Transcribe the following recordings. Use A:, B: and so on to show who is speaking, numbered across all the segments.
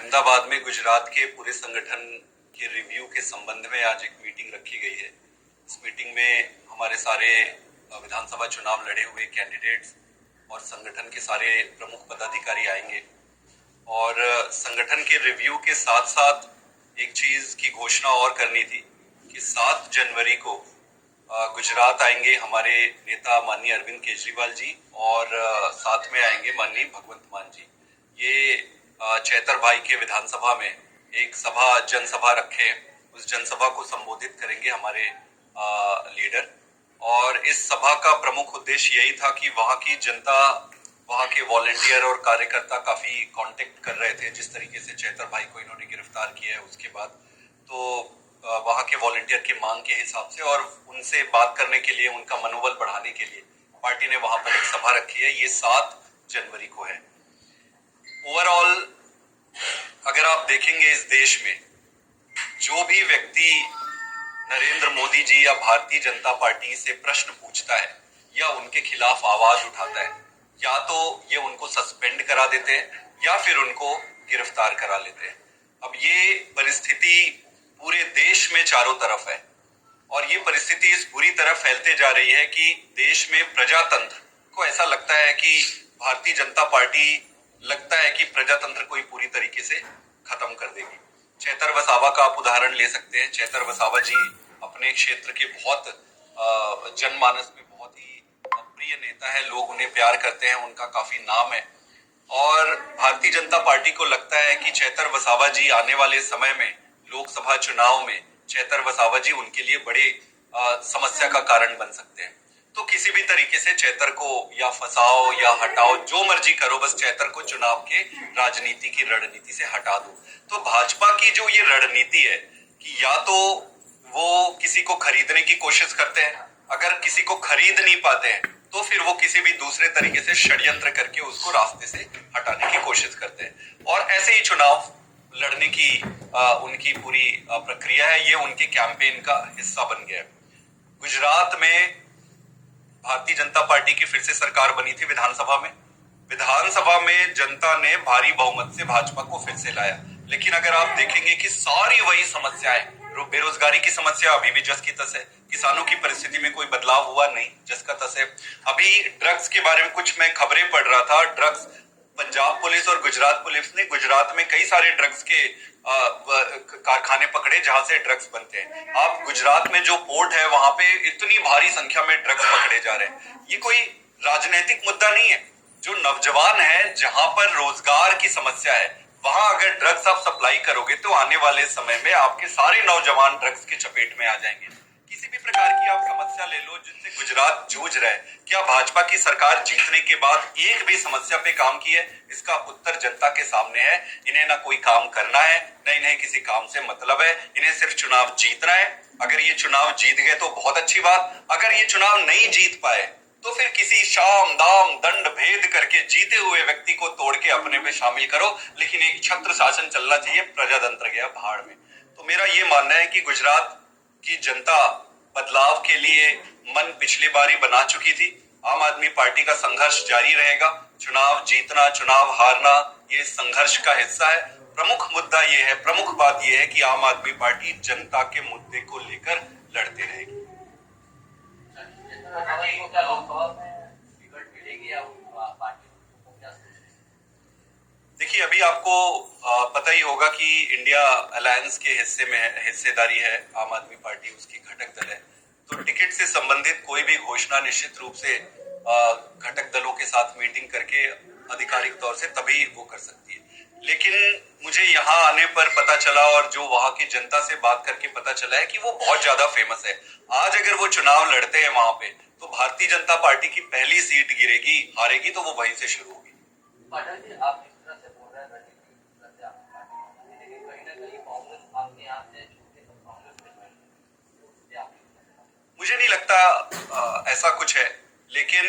A: अहमदाबाद में गुजरात के पूरे संगठन के रिव्यू के संबंध में आज एक मीटिंग रखी गई है। इस मीटिंग में हमारे सारे विधानसभा चुनाव लड़े हुए कैंडिडेट्स और संगठन के सारे प्रमुख पदाधिकारी आएंगे और संगठन के रिव्यू के साथ साथ एक चीज की घोषणा और करनी थी कि 7 जनवरी को गुजरात आएंगे हमारे नेता माननीय अरविंद केजरीवाल जी और साथ में आएंगे माननीय भगवंत मान जी। ये चैतर भाई के विधानसभा में एक जनसभा रखे, उस जनसभा को संबोधित करेंगे हमारे लीडर। और इस सभा का प्रमुख उद्देश्य यही था कि वहाँ की जनता, वहाँ के वॉलेंटियर और कार्यकर्ता काफी कांटेक्ट कर रहे थे। जिस तरीके से चैतर भाई को इन्होंने गिरफ्तार किया है उसके बाद तो वहाँ के वॉलेंटियर की मांग के हिसाब से और उनसे बात करने के लिए, उनका मनोबल बढ़ाने के लिए पार्टी ने वहां पर एक सभा रखी है। ये 7 जनवरी को है। ओवरऑल अगर आप देखेंगे इस देश में जो भी व्यक्ति नरेंद्र मोदी जी या भारतीय जनता पार्टी से प्रश्न पूछता है या उनके खिलाफ आवाज उठाता है, या तो ये उनको सस्पेंड करा देते हैं या फिर उनको गिरफ्तार करा लेते हैं। अब ये परिस्थिति पूरे देश में चारों तरफ है और ये परिस्थिति इस बुरी तरह फैलते जा रही है कि देश में प्रजातंत्र को ऐसा लगता है कि भारतीय जनता पार्टी लगता है कि प्रजातंत्र को ही पूरी तरीके से खत्म कर देगी। चैतर वसावा का आप उदाहरण ले सकते हैं। चैतर वसावा जी अपने क्षेत्र के बहुत जनमानस में बहुत ही प्रिय नेता है, लोग उन्हें प्यार करते हैं, उनका काफी नाम है। और भारतीय जनता पार्टी को लगता है कि चैतर वसावा जी आने वाले समय में लोकसभा चुनाव में चैतर वसावा जी उनके लिए बड़े समस्या का कारण बन सकते हैं। तो किसी भी तरीके से चैतर को या फंसाओ या हटाओ, जो मर्जी करो, बस चैतर को चुनाव के राजनीति की रणनीति से हटा दो। तो भाजपा की जो ये रणनीति है कि या तो वो किसी को खरीदने की कोशिश करते हैं, अगर किसी को खरीद नहीं पाते हैं तो फिर वो किसी भी दूसरे तरीके से षड्यंत्र करके उसको रास्ते से हटाने की कोशिश करते हैं। और ऐसे ही चुनाव लड़ने की उनकी पूरी प्रक्रिया है। ये उनके कैंपेन का हिस्सा बन गया है। गुजरात में भारतीय जनता पार्टी की फिर से सरकार बनी थी। विधानसभा में जनता ने भारी बहुमत से भाजपा को फिर से लाया। लेकिन अगर आप देखेंगे कि सारी वही समस्याएं, बेरोजगारी की समस्या अभी भी जस की तस है, किसानों की परिस्थिति में कोई बदलाव हुआ नहीं, जस का तस है। अभी ड्रग्स के बारे में कुछ मैं खबरें पढ़ रहा था। ड्रग्स, पंजाब पुलिस और गुजरात पुलिस ने गुजरात में कई सारे ड्रग्स के कारखाने पकड़े जहां से ड्रग्स बनते हैं। आप गुजरात में जो पोर्ट है वहां पे इतनी भारी संख्या में ड्रग्स पकड़े जा रहे हैं। ये कोई राजनीतिक मुद्दा नहीं है। जो नौजवान है, जहां पर रोजगार की समस्या है, वहां अगर ड्रग्स आप सप्लाई करोगे तो आने वाले समय में आपके सारे नौजवान ड्रग्स के चपेट में आ जाएंगे। किसी भी प्रकार की आप समस्या ले लो जिनसे गुजरात जूझ रहा है, क्या भाजपा की सरकार जीतने के बाद एक भी समस्या पे काम की है? इसका उत्तर जनता के सामने है। इन्हें ना कोई काम करना है, न इन्हें किसी काम से मतलब है। इन्हें सिर्फ चुनाव जीतना है। अगर ये चुनाव जीत गए तो बहुत अच्छी बात। अगर ये चुनाव नहीं जीत पाए तो फिर किसी शाम दाम दंड भेद करके जीते हुए व्यक्ति को तोड़ के अपने में शामिल करो। लेकिन एक छत्र शासन चलना चाहिए, प्रजातंत्र गया भाड़ में। तो मेरा ये मानना है कि गुजरात की जनता बदलाव के लिए मन पिछली बारी बना चुकी थी। आम आदमी पार्टी का संघर्ष जारी रहेगा। चुनाव जीतना, चुनाव हारना, ये संघर्ष का हिस्सा है। प्रमुख मुद्दा ये है, प्रमुख बात ये है कि आम आदमी पार्टी जनता के मुद्दे को लेकर लड़ते रहेगी। देखिए, अभी आपको पता ही होगा कि इंडिया अलायंस के हिस्सेदारी है आम आदमी पार्टी, उसकी घटक दल है। तो टिकट से संबंधित कोई भी घोषणा निश्चित रूप से घटक दलों के साथ मीटिंग करके आधिकारिक तौर से तभी वो कर सकती है। लेकिन मुझे यहाँ आने पर पता चला और जो वहां की जनता से बात करके पता चला है कि वो बहुत ज्यादा फेमस है। आज अगर वो चुनाव लड़ते हैं वहां पे तो भारतीय जनता पार्टी की पहली सीट गिरेगी, हारेगी तो वो वहीं से शुरू होगी। मुझे नहीं लगता ऐसा कुछ है। लेकिन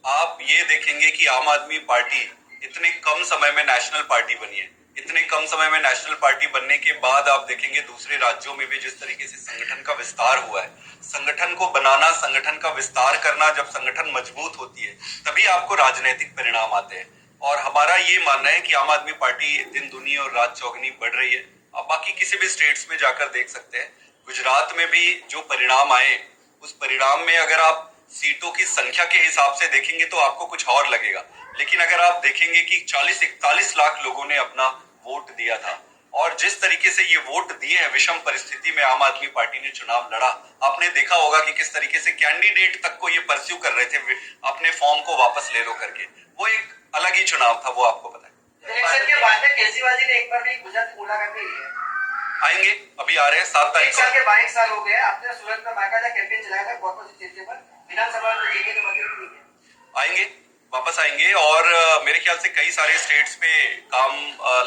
A: आप ये देखेंगे कि आम आदमी पार्टी इतने कम समय में नेशनल पार्टी बनी है। इतने कम समय में नेशनल पार्टी बनने के बाद आप देखेंगे दूसरे राज्यों में भी जिस तरीके से संगठन का विस्तार हुआ है। संगठन को बनाना, संगठन का विस्तार करना, जब संगठन मजबूत होती है तभी आपको राजनीतिक परिणाम आते हैं। और हमारा ये मानना है कि आम आदमी पार्टी दिन दुनी और रात चौगनी बढ़ रही है। आप बाकी किसी भी स्टेट्स में जाकर देख सकते हैं, गुजरात में भी जो परिणाम आए उस परिणाम में अगर आप सीटों की संख्या के हिसाब से देखेंगे तो आपको कुछ और लगेगा, लेकिन अगर आप देखेंगे कि 40-41 लाख लोगों ने अपना वोट दिया था और जिस तरीके से ये वोट दिए हैं, विषम परिस्थिति में आम आदमी पार्टी ने चुनाव लड़ा। आपने देखा होगा कि किस तरीके से कैंडिडेट तक को ये परस्यू कर रहे थे अपने फॉर्म को वापस ले लो करके। वो एक अलग ही चुनाव था, वो आपको पता है।
B: इलेक्शन के बाद में केजरीवाल जी ने एक बार भी गुजरात की मुलाकात नहीं ली है।
A: आएंगे, अभी आ रहे हैं 7 तारीख को।
B: 22 साल हो गए, आपने सूरत में बाकायदा कैंपेन चलाया था कॉर्पोरेट स्टेज पर, विधानसभा में जीके के मंत्री नहीं है।
A: आएंगे, वापस आएंगे और मेरे ख्याल से कई सारे स्टेट्स पे काम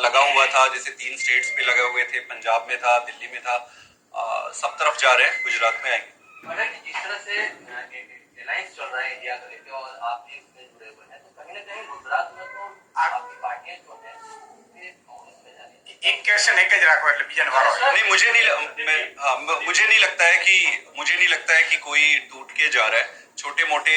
A: लगा हुआ था, जैसे 3 स्टेट्स पे लगे हुए थे, पंजाब में था, दिल्ली में था, सब तरफ जा रहे हैं, गुजरात में आएंगे।
B: जिस तरह से अलायंस चल रहा है इंडिया का लेके और आप भी इसमें जुड़े हुए हैं, तो कहीं ना कहीं गुजरात में तो आपकी पार्टियां जो है
C: एक क्वेश्चन है कि जरा बीजन वाला
A: नहीं, मुझे नहीं लगता है कि कोई टूट के जा रहा है। छोटे मोटे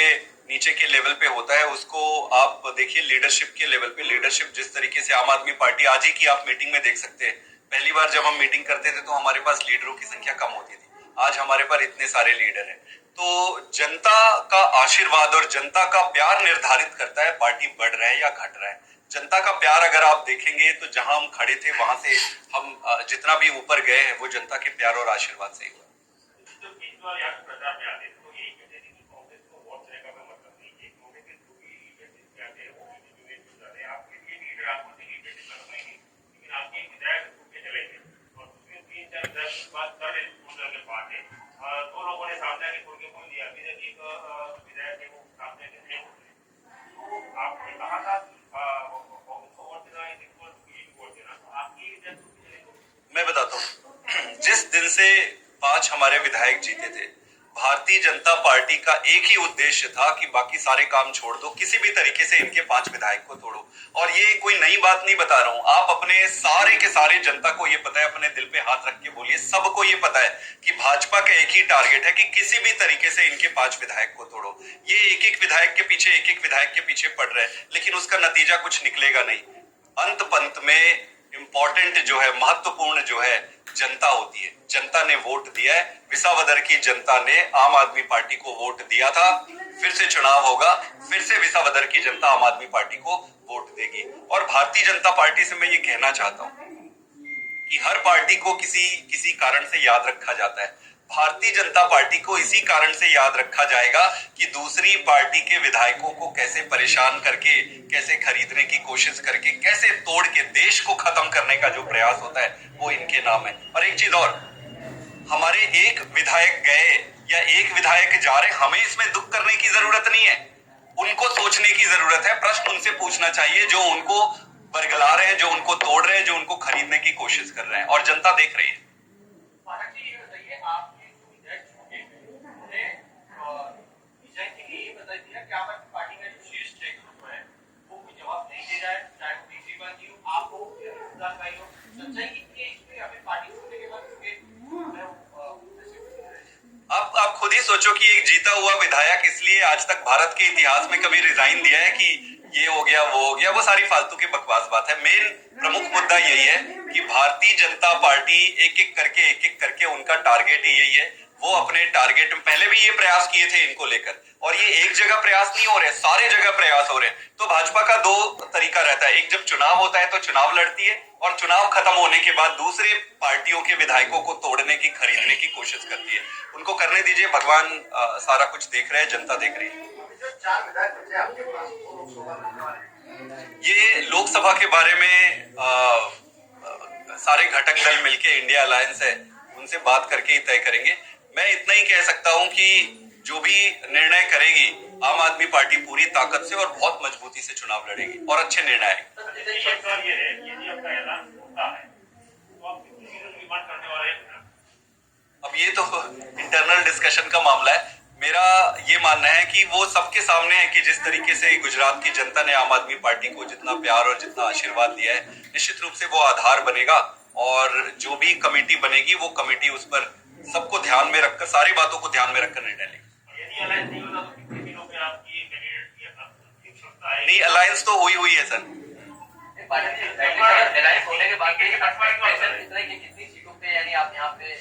A: नीचे के लेवल पे होता है, उसको आप देखिए लीडरशिप के लेवल पे। लीडरशिप जिस तरीके से आम आदमी पार्टी, आज ही की आप मीटिंग में देख सकते हैं, पहली बार जब हम मीटिंग करते थे तो हमारे पास लीडरों की संख्या कम होती थी, आज हमारे पास इतने सारे लीडर हैं। तो जनता का आशीर्वाद और जनता का प्यार निर्धारित करता है पार्टी बढ़ रहा है या घट रहा है। जनता का प्यार अगर आप देखेंगे तो जहां हम खड़े थे वहां से हम जितना भी ऊपर गए हैं वो जनता के प्यार और आशीर्वाद से ही हुआ। मैं बताता हूँ, जिस दिन से 5 हमारे विधायक जीते थे, भारतीय जनता पार्टी का एक ही उद्देश्य था कि बाकी सारे काम छोड़ दो, किसी भी तरीके से इनके 5 विधायक को तोड़ो। और ये कोई नई बात नहीं बता रहा हूं, आप अपने सारे के सारे जनता को ये पता है, अपने दिल पे हाथ रख के बोलिए, सबको ये पता है कि भाजपा का एक ही टारगेट है कि किसी भी तरीके से इनके 5 विधायक को तोड़ो। ये एक एक विधायक के पीछे, एक एक विधायक के पीछे पड़ रहे हैं, लेकिन उसका नतीजा कुछ निकलेगा नहीं। अंत पंत में इंपॉर्टेंट जो है, महत्वपूर्ण जो है, जनता होती है। जनता ने वोट दिया है, विसावदर की जनता ने आम आदमी पार्टी को वोट दिया था, फिर से चुनाव होगा, फिर से विसावदर की जनता आम आदमी पार्टी को वोट देगी। और भारतीय जनता पार्टी से मैं ये कहना चाहता हूं कि हर पार्टी को किसी कारण से याद रखा जाता है, भारतीय जनता पार्टी को इसी कारण से याद रखा जाएगा कि दूसरी पार्टी के विधायकों को कैसे परेशान करके, कैसे खरीदने की कोशिश करके, कैसे तोड़ के देश को खत्म करने का जो प्रयास होता है वो इनके नाम है। और एक चीज और, हमारे एक विधायक गए या एक विधायक जा रहे, हमें इसमें दुख करने की जरूरत नहीं है, उनको सोचने की जरूरत है। प्रश्न उनसे पूछना चाहिए जो उनको बरगला रहे हैं, जो उनको तोड़ रहे हैं, जो उनको खरीदने की कोशिश कर रहे हैं, और जनता देख रही है। आप खुद ही सोचो कि एक जीता हुआ विधायक इसलिए आज तक भारत के इतिहास में कभी रिजाइन दिया है कि ये हो गया वो हो गया, वो सारी फालतू की बकवास बात है। मेन प्रमुख मुद्दा यही है कि भारतीय जनता पार्टी एक एक करके उनका टारगेट ही यही है। वो अपने टारगेट में पहले भी ये प्रयास किए थे इनको लेकर, और ये एक जगह प्रयास नहीं हो रहे, सारे जगह प्रयास हो रहे हैं। तो भाजपा का 2 तरीका रहता है, एक जब चुनाव होता है तो चुनाव लड़ती है, और चुनाव खत्म होने के बाद दूसरे पार्टियों के विधायकों को तोड़ने की, खरीदने की कोशिश करती है। उनको करने दीजिए, भगवान सारा कुछ देख रहे हैं, जनता देख रही है। ये लोकसभा के बारे में सारे घटक दल मिलके इंडिया अलायंस है, उनसे बात करके ही तय करेंगे। मैं इतना ही कह सकता हूं कि जो भी निर्णय करेगी आम आदमी पार्टी पूरी ताकत से और बहुत मजबूती से चुनाव लड़ेगी और अच्छे निर्णय आएंगे। अब ये तो इंटरनल डिस्कशन का मामला है। मेरा ये मानना है कि वो सबके सामने है कि जिस तरीके से गुजरात की जनता ने आम आदमी पार्टी को जितना प्यार और जितना आशीर्वाद दिया है, निश्चित रूप से वो आधार बनेगा, और जो भी कमेटी बनेगी वो कमेटी उस पर सबको ध्यान में रखकर, सारी बातों को ध्यान में रखकर निर्णय लेगी। नहीं, अलायंस तो हुई है सर।
B: पाटिल जी, अलायंस होने के बाद कितनी सीटों पे यानी आप यहाँ पे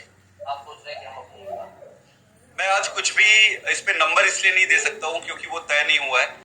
B: आप सोच रहे हैं कि हम अपनी
A: मैं आज कुछ भी इस पे नंबर इसलिए नहीं दे सकता हूँ क्योंकि वो तय नहीं हुआ है।